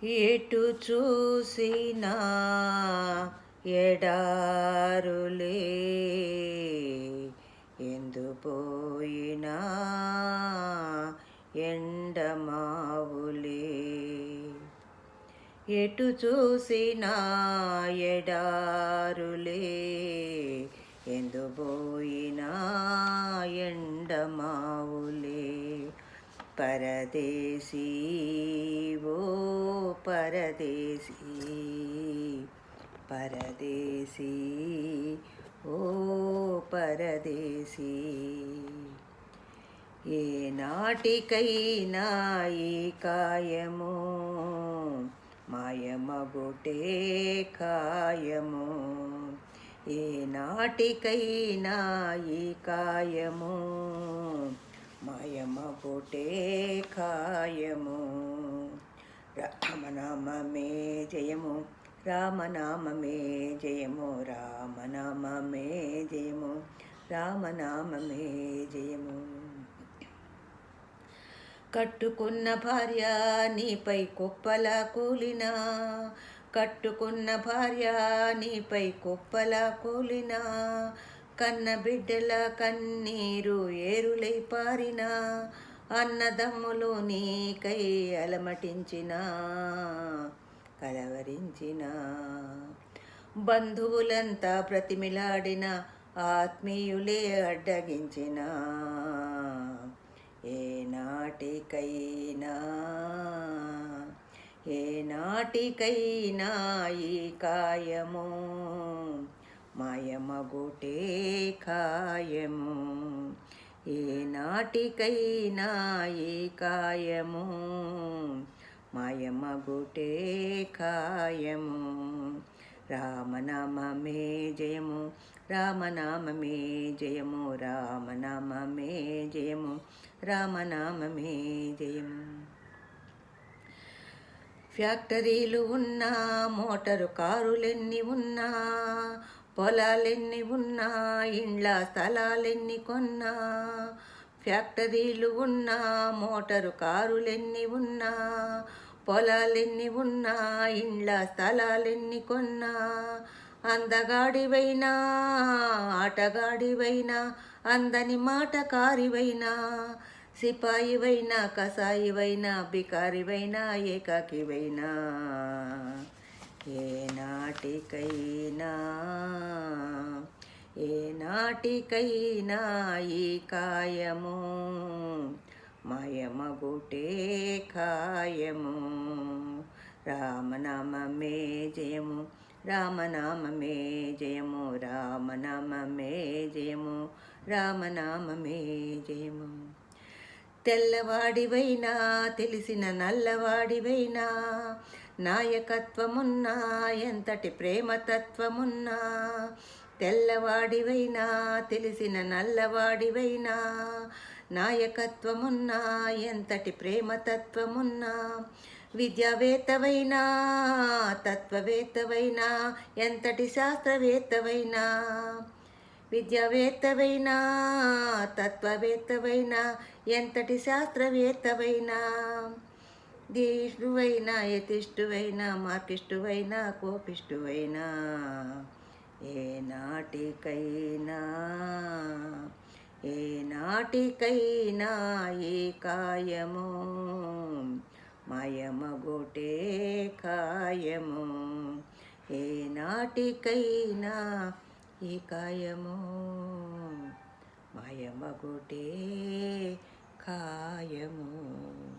ఎటు చూసినా ఎడారులే, ఎందు పోయినా ఎండమావులే. ఎటు చూసినా ఎడారులే, ఎందు పోయినా ఎండమావులే. పరదేశీ ఓ పరదేశీ, పరదేశీ ఓ పరదేశీ. ఏ నాటికైనా ఈ కాయము మాయమగుటే ఖాయము. ఏ నాటికైనా ఈ కాయము మాయమగుటే ఖాయము. రామనామమే జయము, రామనామమే జయము, రామనామమే జయము, రామనామమే జయము. కట్టుకున్న భార్య నీపై కుప్పలా కూలినా, కట్టుకున్న భార్య నీపై కుప్పలా కూలినా, కన్న బిడ్డల కన్నీరు ఏరులై పారినా, అన్నదమ్ములు నీకై అలమటించిన కలవరించిన, బంధువులంతా ప్రతిమిలాడిన ఆత్మీయులే అడ్డగించిన, ఏనాటికైనా ఏనాటికైనా ఈ కాయము మాయమగుటే ఖాయము. ఏనాటికైనా ఈ కాయము మాయమగుటే ఖాయము. రామనామమే జయము, రామనామమే జయము, రామనామమే జయము, రామనామమే జయము. ఫ్యాక్టరీలు ఉన్నా, మోటారు కారులెన్ని ఉన్నా, పొలాలెన్ని ఉన్నా, ఇండ్ల స్థలాలెన్ని కొన్నా, ఫ్యాక్టరీలు ఉన్నా, మోటారు కారులెన్ని ఉన్నా, పొలాలెన్ని ఉన్నా, ఇండ్ల స్థలాలెన్ని కొన్నా, అందగాడివైనా ఆటగాడివైనా, అందని మాటకారివైనా, సిపాయివైనా కసాయివైనా, బికారివైనా ఏకాకివైనా, ఏనాటికైనా ఏనాటికైనా ఈ కాయము మాయమగుటే ఖాయము. రామనామమే జయము, రామనామమే జయము, రామనామమే జయము, రామనామమే జయము. తెల్లవాడివైనా తెలిసిన నల్లవాడివైనా, నాయకత్వమున్నా ఎంతటి ప్రేమతత్వమున్నా, తెల్లవాడివైనా తెలిసిన నల్లవాడివైనా, నాయకత్వమున్నా ఎంతటి ప్రేమతత్వమున్నా, విద్యావేత్తవైనా తత్వవేత్తవైనా, ఎంతటి శాస్త్రవేత్తవైనా, విద్యావేత్తవైనా తత్వవేత్తవైనా, ఎంతటి శాస్త్రవేత్తవైనా, ధీష్టువైనా యతిష్టువైనా, మార్కిష్టువైనా కోపిష్టువైనా, ఏనాటికైనా ఏనాటికైనా ఈ కాయము మాయమగుటే ఖాయము. ఏనాటికైనా ఈ కాయము మాయమగుటే ఖాయము.